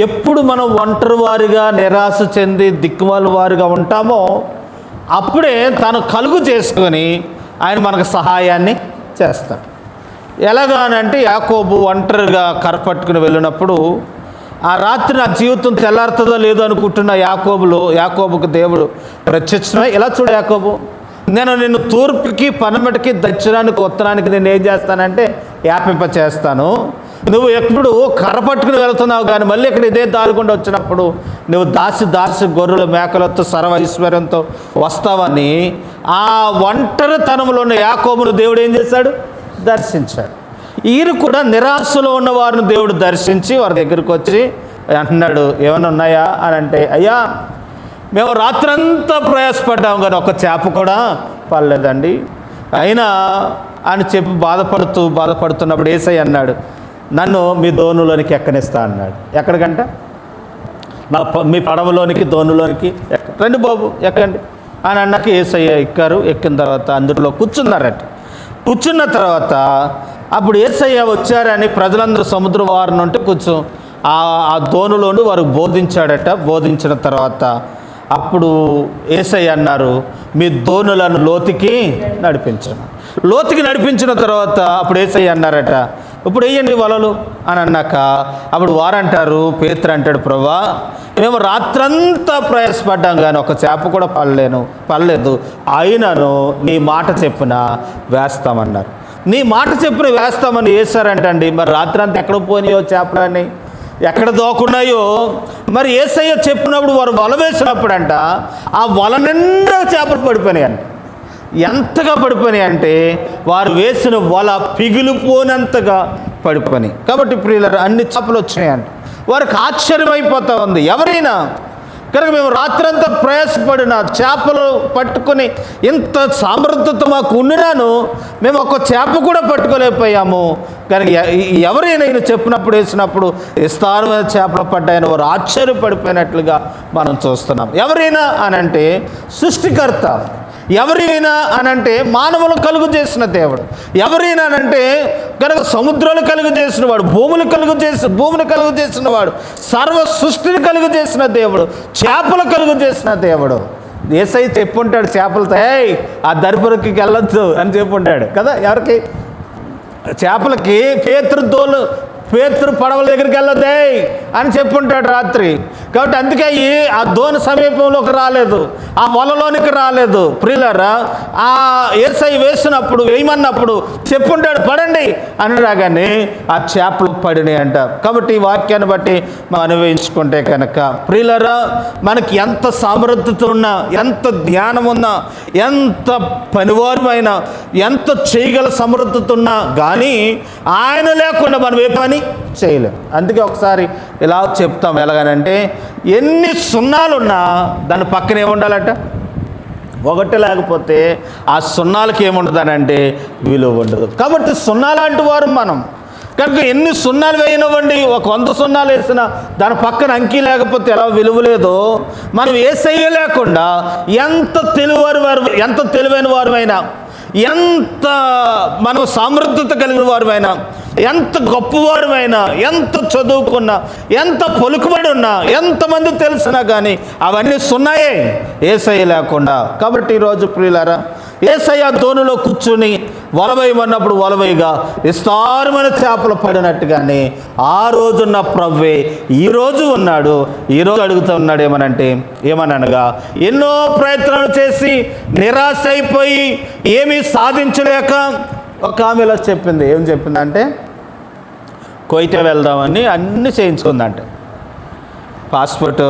ఎప్పుడు మనం ఒంటరి వారిగా నిరాశ చెంది దిక్కుమాల వారిగా ఉంటామో అప్పుడే తను కలుగు చేసుకొని ఆయన మనకు సహాయాన్ని చేస్తాడు. ఎలాగానంటే యాకోబు ఒంటరిగా కర్రపట్టుకుని వెళ్ళినప్పుడు ఆ రాత్రి నా జీవితం తెల్లారుతుందో లేదో అనుకుంటున్న యాకోబుకు దేవుడు ప్రత్యక్షమై, ఇలా చూడు యాకోబు, నేను నిన్ను తూర్పుకి పడమటికి దక్షిణానికి ఉత్తరానికి నేను ఏం చేస్తానంటే వ్యాపింప చేస్తాను. నువ్వు ఎప్పుడు కర్ర పట్టుకుని వెళ్తున్నావు కానీ మళ్ళీ ఇక్కడ ఇదే దారికుండా వచ్చినప్పుడు నువ్వు దాసి గొర్రెల మేకలతో సర్వ ఐశ్వర్యంతో వస్తావని ఆ ఒంటరితనంలో ఉన్న యాకోబును దేవుడు ఏం చేశాడు? దర్శించాడు. ఈయన కూడా నిరాశలో ఉన్న వారిని దేవుడు దర్శించి వారి దగ్గరికి వచ్చి అంటున్నాడు, ఏమైనా ఉన్నాయా అని అంటే, అయ్యా మేము రాత్రంతా ప్రయాసపడ్డాము కానీ ఒక చేప కూడా పడలేదండి అయినా అని చెప్పి బాధపడుతున్నప్పుడు యేసయ్య అన్నాడు, నన్ను మీ దోణిలోనికి ఎక్కనిస్తా అన్నాడు. ఎక్కడికంట? మీ పడవలోనికి దోణిలోనికి రండి బాబు ఎక్కండి అని అన్నాక యేసయ్య ఎక్కారు. ఎక్కిన తర్వాత అందులో కూర్చున్నారట. కూర్చున్న తర్వాత అప్పుడు యేసయ్య వచ్చారని ప్రజలందరూ సముద్ర వారిని ఉంటే కూర్చో ఆ దోణిలోని వారు బోధించాడట. బోధించిన తర్వాత అప్పుడు యేసయ్య అన్నారు, మీ దోణులను లోతుకి నడిపించిన తర్వాత అప్పుడు యేసయ్య అన్నారట, ఇప్పుడు వేయండి వలలు అని అన్నాక అప్పుడు వారంటారు, పేతురు అంటాడు, ప్రభువా మేము రాత్రంతా ప్రయాసపడ్డాం కానీ ఒక చేప కూడా పడలేదు అయినను నీ మాట చెప్పున వేస్తామన్నారు. నీ మాట చెప్పున వేస్తామని వేశారంటండి. మరి రాత్రంతా ఎక్కడ పోయినాయో చేపలని, ఎక్కడ దోకున్నాయో మరి యేసయ్య చెప్పినప్పుడు వారు వల వేసినప్పుడంట ఆ వల నిండా చేపలు పడిపోయినాయంట. ఎంతగా పడిపోయినాయి అంటే వారు వేసిన వల పిగిలిపోనంతగా పడిపోయినాయి. కాబట్టి ప్రియులారా అన్ని చేపలు వచ్చినాయంట. వారికి ఆశ్చర్యమైపోతూ ఉంది. ఎవరైనా కనుక మేము రాత్రంతా ప్రయాసపడిన చేపలు పట్టుకొని ఇంత సమృద్ధత మాకు ఉండినాను మేము ఒక చేప కూడా పట్టుకోలేకపోయాము. కనుక ఎవరైనా ఈయన చెప్పినప్పుడు వేసినప్పుడు విస్తారమైన చేపలు పడ్డాయని వారు ఆశ్చర్యపడిపోయినట్లుగా మనం చూస్తున్నాం. ఎవరైనా అనంటే సృష్టికర్త, ఎవరైనా అనంటే మానవులు కలుగు చేసిన దేవుడు, ఎవరైనా అనంటే కనుక సముద్రాలు కలుగు చేసిన వాడు, భూమిని కలుగు చేసిన వాడు, సర్వ సృష్టిని కలుగు చేసిన దేవుడు, చేపలు కలుగు చేసిన దేవుడు. యేసయ్య చెప్పుంటాడు చేపలతో, ఆ దరిపురకి వెళ్ళొద్దు అని చెప్పుంటాడు కదా. ఎవరికి? చేపలకి పేతురు పడవల దగ్గరికి వెళ్ళొద్దే అని చెప్పుంటాడు రాత్రి. కాబట్టి అందుకే ఆ దోణి సమీపంలోకి రాలేదు, ఆ వలలోనికి రాలేదు. ప్రియులారా ఆ యేసయ్య వేయమన్నప్పుడు చెప్పుంటాడు పడండి అని రాగానే ఆ చేపలు పడినాయి అంట. కాబట్టి ఈ వాక్యాన్ని బట్టి మనం అనుభవించుకుంటే కనుక ప్రియులారా మనకి ఎంత సమృద్ధత ఉన్నా, ఎంత జ్ఞానం ఉన్నా, ఎంత పనివారమైనా, ఎంత చేయగల సమృద్ధత ఉన్నా కానీ ఆయన లేకుండా మనం ఏ పని చేయలేం. అందుకే ఒకసారి ఇలా చెప్తాం, ఎలాగనంటే ఎన్ని సున్నాలున్నా దాని పక్కన ఏముండాలట? ఒకటి. లేకపోతే ఆ సున్నాలకి ఏముండదనంటే విలువ ఉండదు. కాబట్టి సున్నాలాంటి వారు మనం. కనుక ఎన్ని సున్నాలు వేయనివ్వండి, ఒక 100 సున్నాలు వేసినా దాని పక్కన అంకి లేకపోతే ఎలా విలువ లేదో మనం యేసయ్య లేకుండా ఎంత తెలివైన వారమైనా, ఎంత మనం సమృద్ధత కలిగిన వారమైనా, ఎంత గొప్పవారమైనా, ఎంత చదువుకున్నా, ఎంత పలుకుబడి ఉన్నా, ఎంతమంది తెలిసినా కానీ అవన్నీ సున్నాయే యేసయ్య లేకుండా. కాబట్టి ఈరోజు ప్రియులారా యేసయ్య దోణిలో కూర్చుని వలవేయమన్నప్పుడు వలవేయగా విస్తారమైన చేపలు పడినట్టుగానే ఆ రోజున్న ప్రభువే ఈరోజు ఉన్నాడు. ఈరోజు అడుగుతూ ఉన్నాడు ఏమనగా ఎన్నో ప్రయత్నాలు చేసి నిరాశ అయిపోయి ఏమీ సాధించలేక ఒక ఆమె ఇలా చెప్పింది. ఏం చెప్పిందంటే కోయిట వెళ్దామని అన్నీ చేయించుకుందంట. పాస్పోర్ట్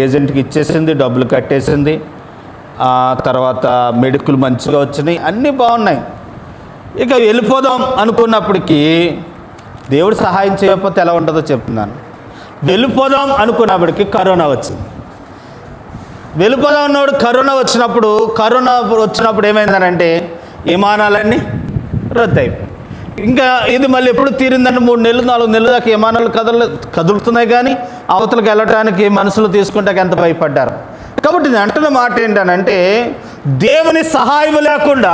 ఏజెంట్కి ఇచ్చేసింది, డబ్బులు కట్టేసింది, తర్వాత మెడికల్ మంచిగా వచ్చినాయి, అన్నీ బాగున్నాయి. ఇక వెళ్ళిపోదాం అనుకున్నప్పటికీ దేవుడు సహాయం చేయకపోతే ఎలా ఉంటుందో చెప్తున్నాను. వెళ్ళిపోదాం అనుకున్నప్పటికీ కరోనా వచ్చింది. వెళ్ళిపోదాం అన్నప్పుడు కరోనా వచ్చినప్పుడు ఏమైందనంటే విమానాలన్నీ రద్దు అయిపోయాయి. ఇంకా ఇది మళ్ళీ ఎప్పుడు తీరిందంటే 3 నెలలు 4 నెలల దాకా విమానాలు కదులుతున్నాయి కానీ అవతలకు వెళ్ళటానికి మనుషులు తీసుకుంటే ఎంత భయపడ్డారు. కాబట్టి నేను అంటున్న మాట ఏంటనంటే దేవుని సహాయం లేకుండా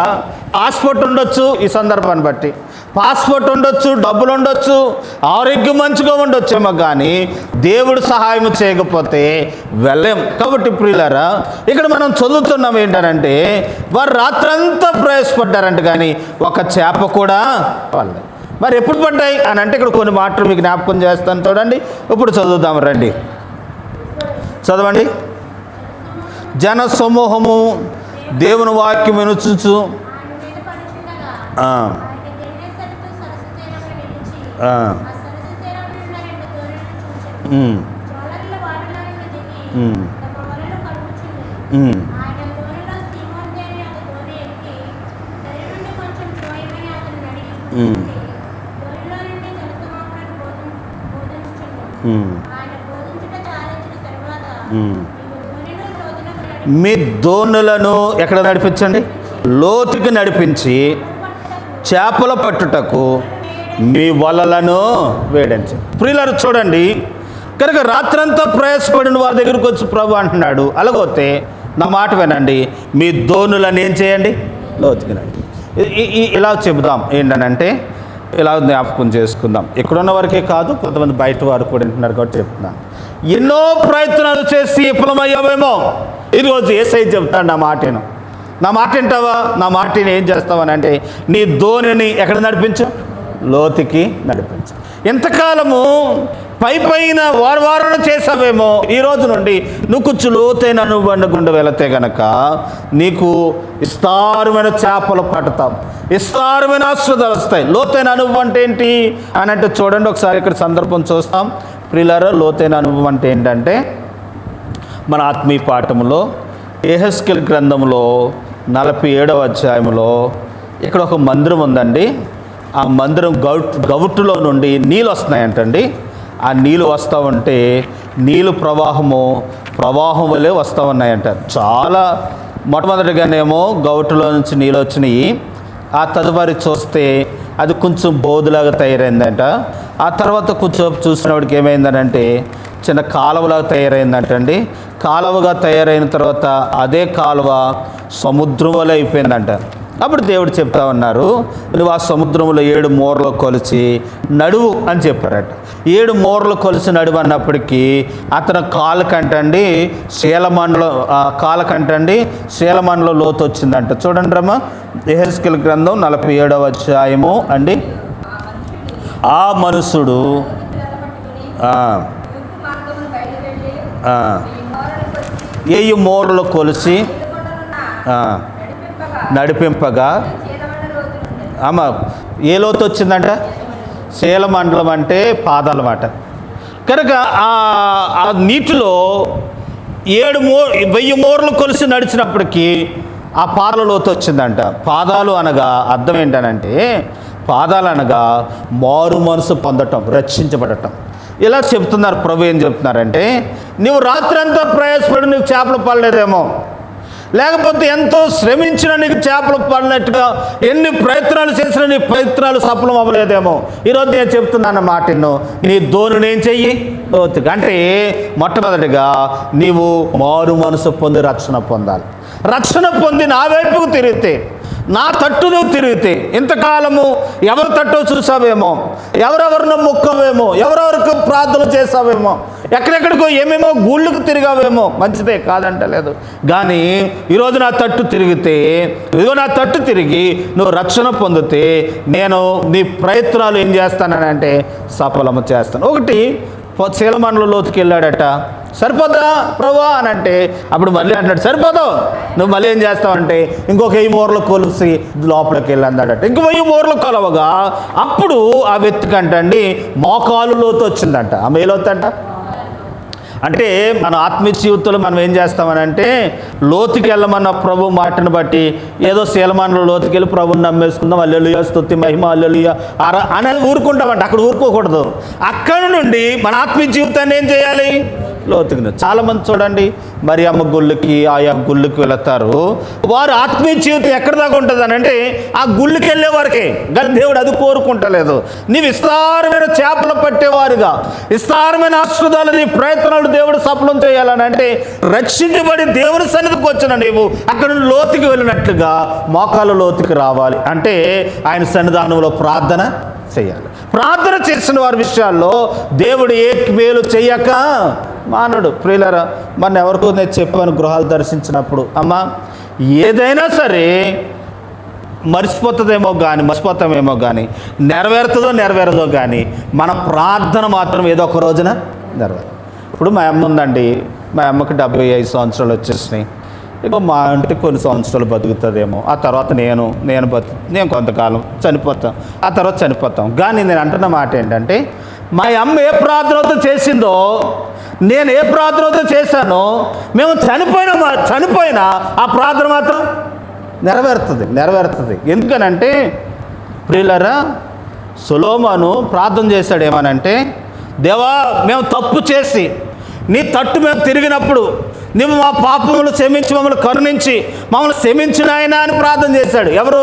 పాస్పోర్ట్ ఉండొచ్చు ఈ సందర్భాన్ని బట్టి, పాస్పోర్ట్ ఉండొచ్చు, డబ్బులు ఉండొచ్చు, ఆరోగ్యం మంచిగా ఉండొచ్చేమో, కానీ దేవుడు సహాయం చేయకపోతే వెళ్ళలేం. కాబట్టి ప్రియులారా, ఇక్కడ మనం చదువుతున్నాం ఏంటంటే వారు రాత్రంతా ప్రయాసపడ్డారంట, కానీ ఒక చేప కూడా పడలేదు. మరి ఎప్పుడు పడ్డాయి అని అంటే ఇక్కడ కొన్ని మాటలు మీకు జ్ఞాపకం చేస్తాను, చూడండి. ఇప్పుడు చదువుదాం రండి, చదవండి. జన సమూహము దేవుని వాక్యం వినుచుచు మీ దోణులను ఎక్కడ నడిపించండి? లోతుకి నడిపించి చేపల పట్టుటకు మీ వలలను వేడించండి. ప్రియులారు చూడండి, కనుక రాత్రంతా ప్రయాసపడిన వారి దగ్గరికి వచ్చి ప్రభు అంటున్నాడు, అలాగైతే నా మాట వినండి, మీ దోణులను ఏం చేయండి? లోతుకి నడిపించి. ఇలా చెబుదాం ఏంటనంటే, ఇలా జ్ఞాపకం చేసుకుందాం. ఇక్కడున్న వరకే కాదు, కొంతమంది బయట వారు కూడా వింటున్నారు కాబట్టి చెప్తున్నాను. ఎన్నో ప్రయత్నాలు చేసి విఫలమయ్యావేమో, ఈరోజు యేసయ్య చెప్తాడు, నా మాటను, నా మాట వింటావా? నా మాటని ఏం చేస్తావని అంటే, నీ ధోనిని ఎక్కడ నడిపించు? లోతుకి నడిపించు. ఎంతకాలము పైన వారం చేసావేమో, ఈ రోజు నుండి నువ్వు కొంచెం లోతైన అనుభవం గుండా వెళితే గనక నీకు విస్తారమైన చేపలు పడతావు, విస్తారమైన ఆశీర్వాదాలు వస్తాయి. లోతైన అనుభవం అంటే ఏంటి అని అంటే చూడండి, ఒకసారి ఇక్కడ సందర్భం చూస్తాం. ప్రియులారా, లోతైన అనుభవం అంటే ఏంటంటే, మన ఆత్మీయ పాఠంలో యెహెజ్కేలు గ్రంథంలో 47వ అధ్యాయంలో ఇక్కడ ఒక మందిరం ఉందండి. ఆ మందిరం గవుట్టులో నుండి నీళ్ళు వస్తున్నాయంటండి. ఆ నీళ్ళు వస్తూ ఉంటే నీళ్ళు ప్రవాహం వల్లే వస్తూ ఉన్నాయంట. చాలా మొట్టమొదటిగానేమో గవుట్టులో నుంచి నీళ్ళు వచ్చినాయి. ఆ తదుపరి చూస్తే అది కొంచెం బోధులాగా తయారైందంట. ఆ తర్వాత కొంచెం చూసినప్పటికి ఏమైందనంటే చిన్న కాలువలాగా తయారైందంటండి. కాలువగా తయారైన తర్వాత అదే కాలువ సముద్రం వల్ల అయిపోయిందంట. అప్పుడు దేవుడు చెప్తా ఉన్నారు, నువ్వు ఆ సముద్రంలో 7 మూరలు కొలిచి నడువు అని చెప్పారట. 7 మూరలు కొలిచి నడువు అన్నప్పటికీ అతను కాలుకంటండి శీలమండలం లోతు వచ్చిందంట. చూడండి రమ్మా, యెహెజ్కేలు గ్రంథం 47వ అధ్యాయము అండి. ఆ మనుషుడు 7 మూరలు కొలిసి నడిపింపగా, ఏ లోతు వచ్చిందంట? శీలమండలం అంటే పాదాలన్నమాట. కనుక ఆ నీటిలో 1000 మూరలు కొలిసి నడిచినప్పటికీ ఆ పాదాల లోతు వచ్చిందంట. పాదాలు అనగా అర్థం ఏంటనంటే, పాదాలు అనగా మారు మనసు పొందటం, రక్షించబడటం. ఇలా చెప్తున్నారు. ప్రభు ఏం చెప్తున్నారంటే, నువ్వు రాత్రంతా ప్రయాసపడి నీకు చేపలు పడలేదేమో, లేకపోతే ఎంతో శ్రమించిన నీకు చేపలు పడినట్టుగా ఎన్ని ప్రయత్నాలు చేసినా నీ ప్రయత్నాలు సఫలం అవ్వలేదేమో. ఈరోజు నేను చెప్తున్నాను మాటను, నీ ధోనిని ఏం చెయ్యి? లోతుగా. అంటే మొట్టమొదటిగా నీవు మారు మనసు పొంది రక్షణ పొందాలి. రక్షణ పొంది నా వైపుకు తిరిగితే, నా తట్టు నువ్వు తిరిగితే, ఇంతకాలము ఎవరి తట్టు చూసావేమో, ఎవరెవరినో మొక్కవేమో, ఎవరెవరికి ప్రార్థన చేసావేమో, ఎక్కడెక్కడికో ఏమేమో గూళ్ళకు తిరిగావేమో, మంచిదే కాదంటలేదు. కానీ ఈరోజు నా తట్టు తిరిగితే, ఇదిగో నా తట్టు తిరిగి నువ్వు రక్షణ పొందితే నేను నీ ప్రయత్నాలు ఏం చేస్తానంటే సఫలము చేస్తాను. ఒకటి శీలమండలం లోతుకి వెళ్ళాడట. సరిపోదా ప్రభా అని అంటే అప్పుడు మళ్ళీ అంటాడు, సరిపోదు, నువ్వు మళ్ళీ ఏం చేస్తావంటే ఇంకొక 1000 మూరలు కొలిసి లోపలికి వెళ్ళి అన్నాడట. ఇంకో 1000 మూరలు కొలవగా అప్పుడు ఆ వ్యక్తికంటండి మోకాలు లోతు వచ్చిందంట. ఆమె ఏ లోతు అంట అంటే, మన ఆత్మీయ జీవితంలో మనం ఏం చేస్తామనంటే లోతుకి వెళ్ళమన్న ప్రభు మాటను బట్టి ఏదో శీలమండలం లోతుకి వెళ్ళి ప్రభుని నమ్మేసుకుందాం, హల్లెలూయా స్తుతి మహిమ హల్లెలూయా అనేది ఊరుకుంటామంట. అక్కడ ఊరుకోకూడదు. అక్కడి నుండి మన ఆత్మీయ జీవితాన్ని ఏం చేయాలి? లోతుగా. చాలామంది చూడండి మరియమ్మ గుళ్ళకి ఆయా గుళ్ళకి వెళతారు. వారు ఆత్మీయ జీవితం ఎక్కడి దాకా ఉంటుంది అని అంటే ఆ గుళ్ళకి వెళ్ళే వారికే. కానీ దేవుడు అది కోరుకుంటలేదు. నీ విస్తారమైన చేపలు పట్టేవారుగా, విస్తారమైన ఆశీర్వాదాలు, నీ ప్రయత్నాలు దేవుడు సఫలం చేయాలని అంటే రక్షించబడి దేవుని సన్నిధికి వచ్చిన నీవు అక్కడ లోతుకి వెళ్ళినట్లుగా మోకాలు లోతుకి రావాలి. అంటే ఆయన సన్నిధానంలో ప్రార్థన చేయాలి. ప్రార్థన చేసిన వారి విషయాల్లో దేవుడు ఏ మేలు చెయ్యక మానడు. ప్రియులారా, మన ఎవరికో నేను చెప్పాను గృహాలు దర్శించినప్పుడు, అమ్మా ఏదైనా సరే మర్చిపోతామేమో కానీ నెరవేరదో కానీ మన ప్రార్థన మాత్రం ఏదో ఒక రోజున నెరవేరు. ఇప్పుడు మా అమ్మ ఉందండి, మా అమ్మకి 75 సంవత్సరాలు వచ్చేసినాయి. ఇక మా ఇంటికి కొన్ని సంవత్సరాలు బతుకుతుందేమో. ఆ తర్వాత నేను కొంతకాలం చనిపోతాం, ఆ తర్వాత చనిపోతాం. కానీ నేను అంటున్న మాట ఏంటంటే, మా అమ్మ ఏ ప్రార్థనతో చేసిందో, నేను ఏ ప్రార్థనతో చేశానో, మేము చనిపోయినా ఆ ప్రార్థన మాత్రం నెరవేరుతుంది. ఎందుకనంటే ప్రియులారా, సొలొమోను ప్రార్థన చేశాడు ఏమనంటే, దేవా మేము తప్పు చేసి నీ తట్టు మేము తిరిగినప్పుడు నువ్వు మా పాపములు క్షమించి మమ్మల్ని కరుణించి మమ్మల్ని క్షమించిన ఆయన అని ప్రార్థన చేశాడు. ఎవరు?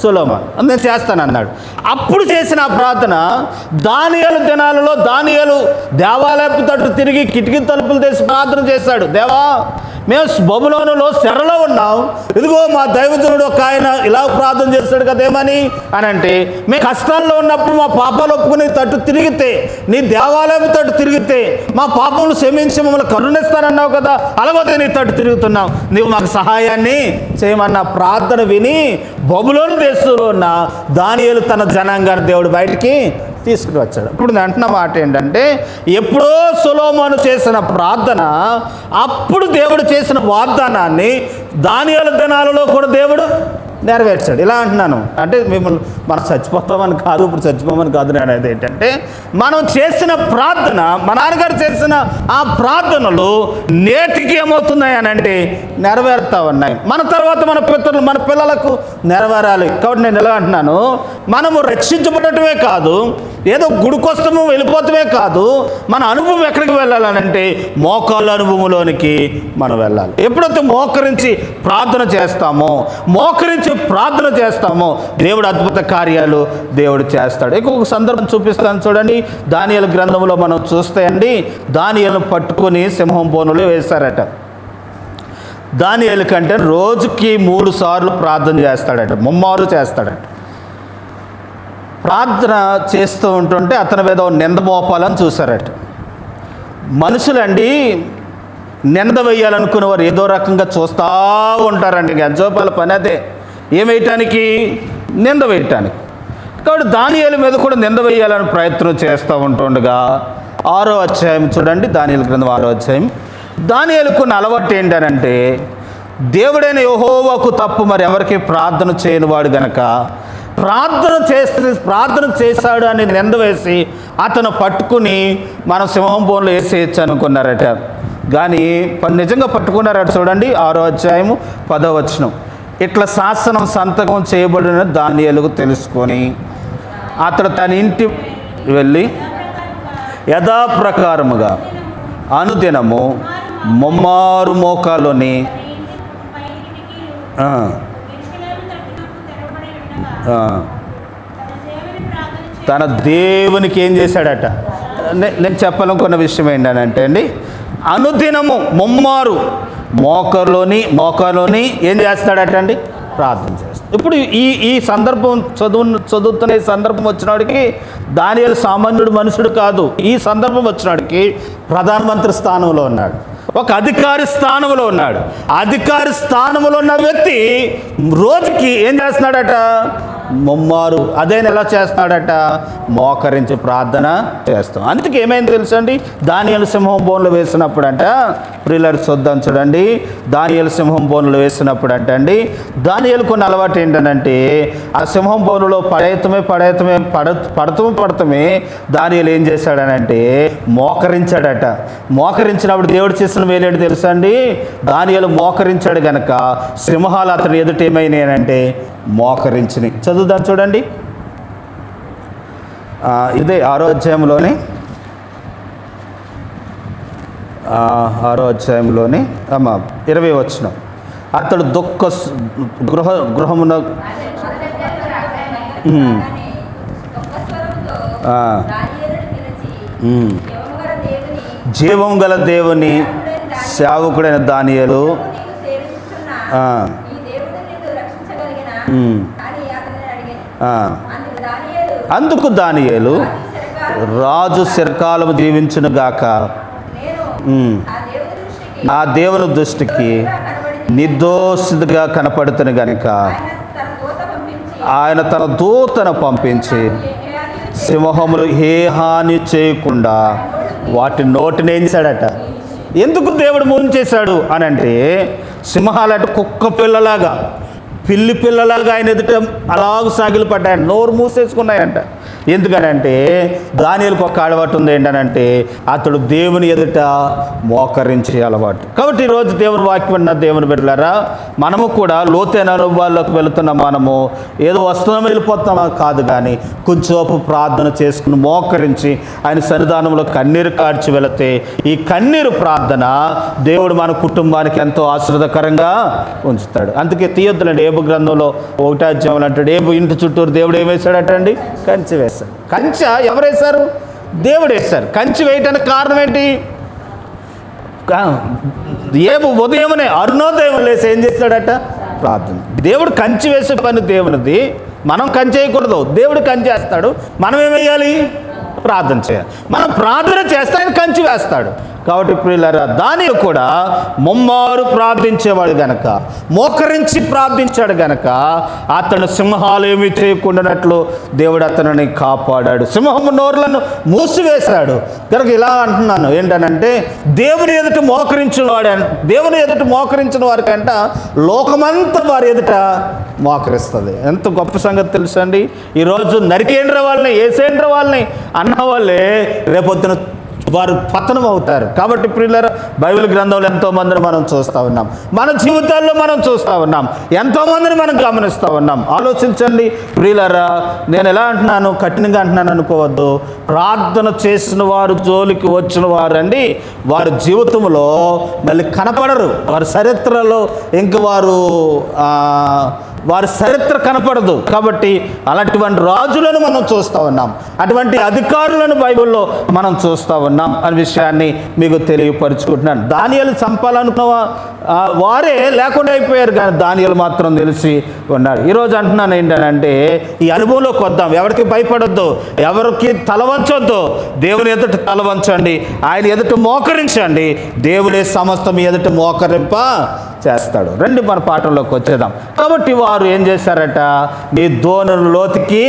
సొలొమోను. నేను చేస్తానన్నాడు. అప్పుడు చేసిన ఆ ప్రార్థన దానియేలు దినాలలో దానియేలు దేవాలయపు తట్టు తిరిగి కిటికీ తలుపులు తెసి ప్రార్థన చేశాడు. దేవా మేము బబులోనులో చెరలో ఉన్నాం, ఇదిగో మా దైవజనుడు ఒక ఆయన ఇలా ప్రార్థన చేస్తాడు కదేమని అని అంటే, మేము కష్టాల్లో ఉన్నప్పుడు మా పాపాలు ఒప్పుకుని తట్టు తిరిగితే, నీ దేవాలయం తట్టు తిరిగితే మా పాపములు క్షమించి మమ్మల్ని కరుణిస్తానన్నావు కదా, అలాగే నీ తట్టు తిరుగుతున్నాం, నీవు మాకు సహాయాన్ని చేయమన్న ప్రార్థన విని బబులోను దేశంలో ఉన్న దానియేలు తన జనాంగాన్ని దేవుడు బయటికి తీసుకుని వచ్చాడు. ఇప్పుడు నేను అంటున్న మాట ఏంటంటే, ఎప్పుడో సొలొమోను చేసిన ప్రార్థన, అప్పుడు దేవుడు చేసిన వాగ్దానాన్ని దానియేలు దినాలలో కూడా దేవుడు నెరవేర్చాడు. ఇలా అంటున్నాను అంటే మనం చచ్చిపోతామని కాదు, ఇప్పుడు చచ్చిపోమని కాదు. నేను అనేది ఏంటంటే, మనం చేసిన ప్రార్థన, మా నాన్నగారు చేసిన ఆ ప్రార్థనలు నేటికి ఏమవుతున్నాయి అని అంటే నెరవేరుతా ఉన్నాయి. మన తర్వాత మన పిల్లలకు నెరవేరాలి. కాబట్టి నేను ఎలా అంటున్నాను, మనము రక్షించబడటమే కాదు, ఏదో గుడికొస్తాము వెళ్ళిపోతామే కాదు, మన అనుభవం ఎక్కడికి వెళ్ళాలనంటే మోకాళ్ళ అనుభవంలోనికి మనం వెళ్ళాలి. ఎప్పుడైతే మోకరించి ప్రార్థన చేస్తామో దేవుడు అద్భుత కార్యాలు దేవుడు చేస్తాడు. ఇంకొక సందర్భం చూపిస్తాను చూడండి. దానియేలు గ్రంథంలో మనం చూస్తే అండి, దానియేలును పట్టుకొని సింహం బోనులో వేశారట. దానియేలు కంటే రోజుకి 3 సార్లు ప్రార్థన చేస్తాడట, ముమ్మారు చేస్తాడట. ప్రార్థన చేస్తూ ఉంటుంటే అతని మీద నింద మోపాలని చూశారట. మనుషులండి నింద వేయాలనుకునే వారు ఏదో రకంగా చూస్తూ ఉంటారండి. గజోపాల పని అదే, ఏమేయటానికి? నింద వేయటానికి. కాబట్టి దానియేలు మీద కూడా నింద వేయాలని ప్రయత్నం చేస్తూ ఉంటుండగా 6వ అధ్యాయం చూడండి, దానియేలు గ్రంథం 6వ అధ్యాయం. దానియేలుకున్న అలవాటు ఏంటనంటే, దేవుడైన యెహోవాకు తప్పు మరి ఎవరికి ప్రార్థన చేయని వాడు గనక ప్రార్థన చేశాడు అని నింద వేసి అతను పట్టుకుని మనం సింహం బోన్లో వేసేయచ్చు అనుకున్నారట. కానీ నిజంగా పట్టుకున్నారట. చూడండి 6వ అధ్యాయము 10వ వచనం. ఇట్లా శాసనం సంతకం చేయబడిన దానియేలుకు తెలుసుకొని అతడు తన ఇంటి వెళ్ళి యథాప్రకారముగా అనుదినము ముమ్మారు మోకాలుని తన దేవునికి ఏం చేశాడట. నేను చెప్పాలనుకున్న విషయం ఏంటంటే అండి, అనుదినము ముమ్మారు మోకాలోని ఏం చేస్తాడట అండి? ప్రార్థన చేస్తాడు. ఇప్పుడు ఈ సందర్భం చదువుతున్న ఈ సందర్భం వచ్చినవాడికి దానియేలు సామాన్యుడు మనుషుడు కాదు. ఈ సందర్భం వచ్చినవాడికి ప్రధానమంత్రి స్థానంలో ఉన్నాడు, ఒక అధికారి స్థానంలో ఉన్నాడు. అధికారి స్థానంలో ఉన్న వ్యక్తి రోజుకి ఏం చేస్తున్నాడట? ముమ్మారు. అదేని ఎలా చేస్తున్నాడట? మోకరించి ప్రార్థన చేస్తాం. అందుకే ఏమైంది తెలుసండి, దానియేలు సింహం బోన్లో వేసినప్పుడంట, ప్రియులారు చూద్దాం చూడండి. దానియేలు సింహం బోన్లో వేసినప్పుడు అండి, దానియేలుకు ఉన్న అలవాటు ఏంటంటే, ఆ సింహం బోనులో పడతమే దానియేలు ఏం చేశాడనంటే మోకరించాడట. మోకరించినప్పుడు దేవుడు చేసిన మేలేంటి తెలుసా అండి, దానియేలు మోకరించాడు గనక సింహాలు అతను ఎదుట ఏమైనాయనంటే మోకరించినాయి. చదువుదాం చూడండి. ఇదే 6వ అధ్యాయంలోనే 6వ అధ్యాయంలోని 20 వచనం. అతడు గృహమున జీవం గల దేవుని సేవకుడైన దానియేలు అందుకు దానియేలు, రాజు చిరకాలము జీవించును గాక, నా దేవుని దృష్టికి నిర్దోషిగా కనపడుతును గనుక ఆయన తన దూతను పంపించి సింహములు ఏ హాని చేయకుండా వాటి నోటిని ఏం చేశాడట. ఎందుకు దేవుడు ముంచేశాడు అని అంటే, సింహాలట కుక్క పిల్లలాగా, పిల్లి పిల్లలాగా ఆయన ఎదుట అలాగ సాగిలు పడ్డాయంట, నోరు మూసేసుకున్నాయంట. ఎందుకనంటే దానియేలుకు ఒక అలవాటు ఉంది. ఏంటనంటే అతడు దేవుని ఎదుట మోకరించే అలవాటు. కాబట్టి ఈరోజు దేవుని వాక్యం ఉన్న దేవుని బిడ్డలారా, మనము కూడా లోతైన అనుభవాల్లోకి వెళుతున్న మనము ఏదో వస్తున్నాం వెళ్ళిపోతామా కాదు, కానీ కొంచెంసేపు ప్రార్థన చేసుకుని మోకరించి ఆయన సన్నిధానంలో కన్నీరు కార్చి వెళితే ఈ కన్నీరు ప్రార్థన దేవుడు మన కుటుంబానికి ఎంతో ఆశీర్వాదకరంగా ఉంచుతాడు. అందుకే తీయొద్దులండి. ఏబు గ్రంథంలో 1వ అధ్యాయంలో అంటాడు, ఏబు ఇంటి చుట్టూరు దేవుడు ఏం వేశాడటండి? కంచె వేశాడు. కంచె ఎవరు వేశారు? దేవుడు వేశారు. కంచె వేయటానికి కారణం ఏంటి? ఏబు ఉదయమనే అరుణోదయం లేసి ఏం చేస్తాడట? ప్రార్థన. దేవుడు కంచె వేసే పని దేవునిది. మనం కంచె వేయకూడదు, దేవుడు కంచె వేస్తాడు. మనం ఏం వేయాలి? ప్రార్థన చేయాలి. మనం ప్రార్థన చేస్తే ఆయన కంచె వేస్తాడు. కాబట్టి ప్రియులారా, దానియేలు కూడా ముమ్మారు ప్రార్థించేవాడు గనక, మోకరించి ప్రార్థించాడు గనక అతను సింహాలు ఏమీ చేయకుండానట్లు దేవుడు అతనిని కాపాడాడు. సింహము నోర్లను మూసివేశాడు కనుక ఇలా అంటున్నాను ఏంటనంటే, దేవుని ఎదుట మోకరించిన వాడు, దేవుని ఎదుట మోకరించిన వారికంట లోకమంతా వారి ఎదుట మోకరిస్తుంది. ఎంత గొప్ప సంగతి తెలుసండి. ఈరోజు నరికేంద్ర వాళ్ళని, ఏసేంద్ర వాళ్ళని అన్న వాళ్ళే రేపొద్దున వారు పతనం అవుతారు. కాబట్టి ప్రియులారా, బైబిల్ గ్రంథంలో ఎంతోమందిని మనం చూస్తూ ఉన్నాం, మన జీవితాల్లో మనం చూస్తూ ఉన్నాం, ఎంతోమందిని మనం గమనిస్తూ ఉన్నాం. ఆలోచించండి ప్రియులారా. నేను ఎలా అంటున్నాను, కఠినంగా అంటున్నాను అనుకోవద్దు. ప్రార్థన చేసిన వారు జోలికి వచ్చిన వారు అండి, వారి జీవితంలో మళ్ళీ కనపడరు. వారి చరిత్రలో ఇంక వారి చరిత్ర కనపడదు. కాబట్టి అలాంటి రాజులను మనం చూస్తూ ఉన్నాం, అటువంటి అధికారులను బైబిల్లో మనం చూస్తూ ఉన్నాం అనే విషయాన్ని మీకు తెలియపరుచుకుంటున్నాను. దానియేలు చంపాలనుకున్న వారే లేకుండా అయిపోయారు, కానీ దానియేలు మాత్రం తెలిసి ఉన్నాడు. ఈరోజు అంటున్నాను ఏంటంటే, ఈ అనుభవంలోకి వద్దాం. ఎవరికి భయపడొద్దు, ఎవరికి తల వంచొద్దు. దేవుని ఎదుట తల వంచండి, ఆయన ఎదుట మోకరించండి. దేవుడే సమస్తం ఎదుట మోకరింప చేస్తాడు. రండి మన పాఠంలోకి వచ్చేద్దాం. కాబట్టి వారు ఏం చేశారట, మీ దోణులను లోతుకి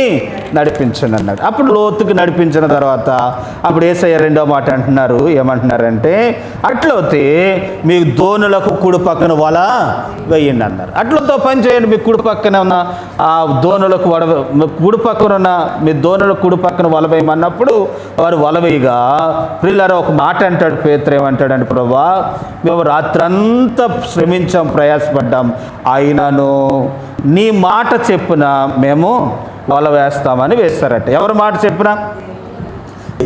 నడిపించండి అన్నాడు. అప్పుడు లోతుకి నడిపించిన తర్వాత అప్పుడు యేసయ్య రెండో మాట అంటున్నారు. ఏమంటున్నారంటే, అట్లయితే మీ దోణులకు కుడి పక్కన వల వేయండి అన్నారు. అట్లతో పని చేయండి. మీ కుడి పక్కన ఉన్న ఆ దోణులకు కుడి పక్కన ఉన్న మీ దోణులకు కుడి పక్కన వల వేయమన్నప్పుడు వారు వల వేయగా, ప్రియులారా ఒక మాట అంటాడు పేతురు. ఏమంటాడంటే, ప్రభువా మేము రాత్రంతా ప్రయాసపడ్డాం, అయినను నీ మాట చెప్పున మేము వల వేస్తామని వేస్తారట. ఎవరి మాట చెప్పున?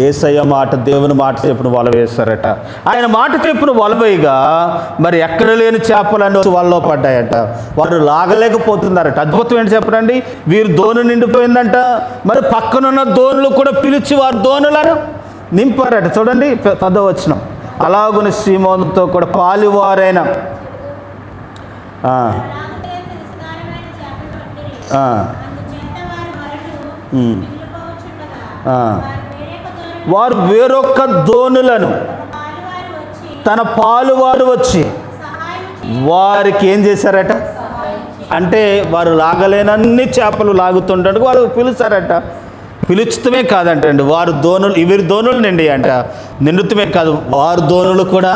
యేసయ్య మాట, దేవుని మాట చెప్పున వల వేస్తారట. ఆయన మాట చెప్పున వల వేయగా మరి ఎక్కడ లేని చేపలన్నీ వలలో పడ్డాయట. వారు లాగలేకపోతున్నారట. అద్భుతం ఏంటి చెప్పండి. వీరు దోణి నిండిపోయిందంట. మరి పక్కనున్న దోణులు కూడా పిలిచి వారు దోణులను నింపారట. చూడండి 10వ వచనం. అలాగుని సీమోనుతో కూడా పాలివారైన వారు వేరొక దోణులను తన పాలువారు వచ్చి వారికి ఏం చేశారట అంటే, వారు లాగలేనన్ని చేపలు లాగుతుంటాడు వారు పిలుస్తారట. పిలుచుతమే కాదంటండి, వారు దోణులు, వీరి దోణులు నిండి అంట. నిండుతమే కాదు, వారు దోణులు కూడా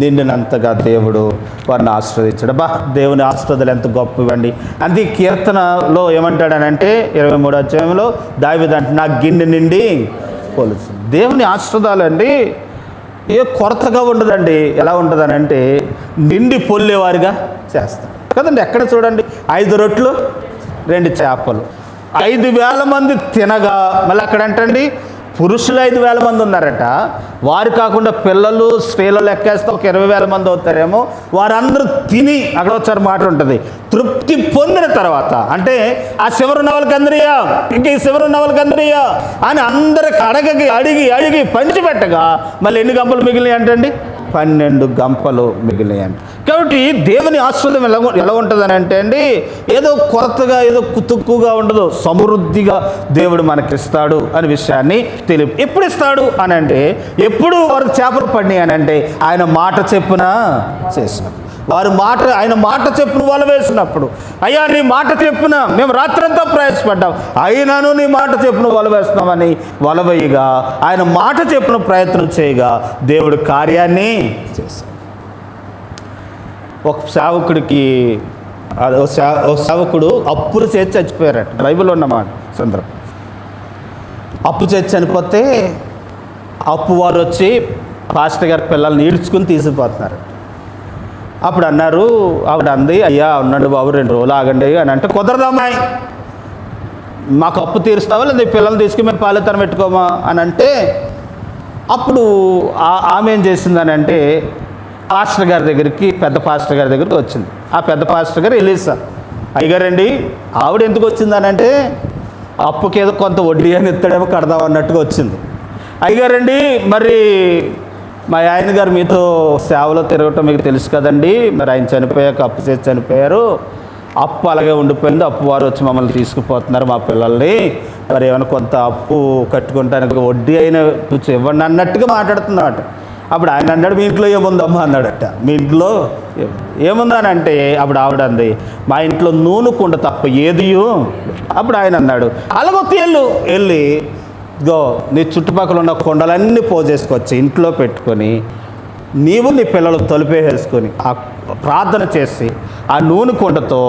నిండినంతగా దేవుడు వారిని ఆశీర్వదించాడు. దేవుని ఆశీర్వాదాలు ఎంత గొప్పవండి. అందుకే కీర్తనలో ఏమంటాడనంటే 23వ అధ్యాయంలో దావీదు అంటే, నా గిన్నె నిండి పోలుసు. దేవుని ఆశీర్వాదాలు అండి ఏ కొరతగా ఉండదండి. ఎలా ఉంటుందనంటే నిండి పొల్లేవారిగా చేస్తాం కదండి. ఎక్కడ చూడండి, 5 రొట్లు 2 చేపలు 5,000 మంది తినగా, మళ్ళీ అక్కడ అంటండి పురుషులు 5,000 మంది ఉన్నారట. వారు కాకుండా పిల్లలు స్త్రీలు లెక్కేస్తే ఒక 20,000 మంది అవుతారేమో. వారందరూ తిని, అక్కడ ఒకసారి మాట ఉంటుంది, తృప్తి పొందిన తర్వాత, అంటే ఆ చివరున్న వాళ్ళకి అందరియా, ఇంక ఈ చివరున్న వాళ్ళకి అందరియా అని అందరికి అడిగి అడిగి పంచిపెట్టగా మళ్ళీ ఎన్ని గంపలు మిగిలినాయి అంటండి? 12 గంపలు మిగిలినాయండి. కాబట్టి దేవుని ఆశీర్వాదం ఎలా ఉంటుందని అంటే అండి, ఏదో కొరతగా, ఏదో కుతుక్కుగా ఉండదు, సమృద్ధిగా దేవుడు మనకిస్తాడు అనే విషయాన్ని ఎప్పుడు ఇస్తాడు అని అంటే, ఎప్పుడు వారికి చేపలు పడినాయి అని అంటే ఆయన మాట చెప్పున చేసినప్పుడు, ఆయన మాట చెప్పును వల వేసినప్పుడు, అయ్యా నీ మాట చెప్పున మేము రాత్రంతా ప్రయాసపడ్డాం, అయినాను నీ మాట చెప్పును వల వేస్తున్నామని వలవేయగా, ఆయన మాట చెప్పున ప్రయత్నం చేయగా దేవుడు కార్యాన్ని చేశాడు. ఒక సేవకుడు అప్పులు చేసి చచ్చిపోయారట. బైబిల్లో ఉన్నమాట సందర్భం. అప్పు చేసి చనిపోతే అప్పు వారు వచ్చి పాస్టర్ గారి పిల్లల్ని ఈడ్చుకుని తీసుకుపోతున్నారు. అప్పుడు అన్నారు, ఆవిడ అంది, అయ్యా ఉన్నాడు బాబు 2 రోజులు ఆగండి అని అంటే, కుదరదమ్మాయి, మాకు అప్పు తీరుస్తావా లేదా పిల్లల్ని తీసుకుని మేము పాలితనం పెట్టుకోమా అని అంటే, అప్పుడు ఆమె ఏం చేసిందని అంటే పాస్టర్ గారి దగ్గరికి, పెద్ద పాస్టర్ గారి దగ్గరికి వచ్చింది. ఆ పెద్ద పాస్టర్ గారు ఎలీసా, అయ్యగారండి ఆవిడ ఎందుకు వచ్చిందని అంటే, అప్పుకి ఏదో కొంత వడ్డీ అని ఇస్తాడేమో కడదాం అన్నట్టుగా వచ్చింది. అయ్యగారండి మరి మా ఆయన గారు మీతో సేవలో తిరగటం మీకు తెలుసు కదండి, మరి ఆయన చనిపోయాక అప్పు చేసి చనిపోయారు, అప్పు అలాగే ఉండిపోయింది, అప్పు వారు వచ్చి మమ్మల్ని తీసుకుపోతున్నారు మా పిల్లల్ని, మరి ఏమైనా కొంత అప్పు కట్టుకుంటానికి వడ్డీ అయినా కొంచెం ఇవ్వండి అన్నట్టుగా మాట్లాడుతున్నాడు. అప్పుడు ఆయన అన్నాడు, మీ ఇంట్లో ఏముందమ్మా అన్నాడట. మీ ఇంట్లో ఏముందని అంటే, అప్పుడు ఆవిడ అంది, మా ఇంట్లో నూనె కుండ తప్ప ఏదియో. అప్పుడు ఆయన అన్నాడు, అలాగొత్తి వెళ్ళి ఇగో నీ చుట్టుపక్కల ఉన్న కొండలన్నీ పోజేసుకొచ్చి ఇంట్లో పెట్టుకొని, నీవు నీ పిల్లలు తలుపేసుకొని ఆ ప్రార్థన చేసి ఆ నూనె కుండతో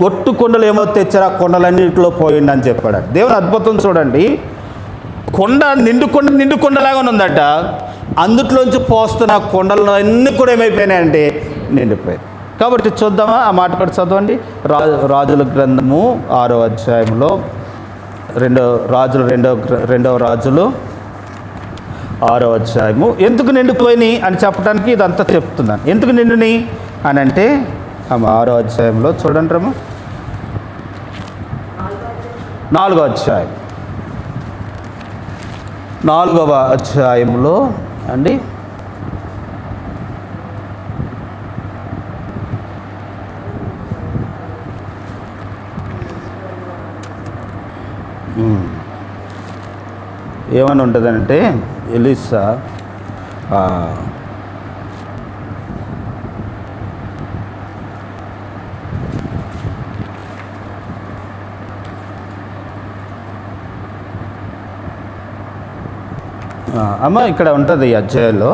ఒట్టు కొండలు ఏమో తెచ్చారు, ఆ కొండలన్నింటిలో పోయిండి అని చెప్పాడు. దేవుని అద్భుతం చూడండి. కొండ నిండు కొండలాగా ఉందట. అందుట్లోంచి పోస్తున్న కొండలు అన్నీ కూడా ఏమైపోయినాయంటే నిండిపోయాయి. కాబట్టి చూద్దామా, ఆ మాట కూడా చదవండి. రాజుల గ్రంథము 6వ అధ్యాయంలో, రెండవ రాజులు 6వ అధ్యాయము. ఎందుకు నిండిపోయినాయి అని చెప్పడానికి ఇదంతా చెప్తున్నాను. ఎందుకు నిండినాయి అని అంటే 6వ అధ్యాయంలో చూడండి రమ్మ, 4వ అధ్యాయం, 4వ అధ్యాయంలో అండి ఏమని ఉంటుందంటే, ఎలీసా అమ్మ ఇక్కడ ఉంటుంది ఈ అధ్యాయంలో.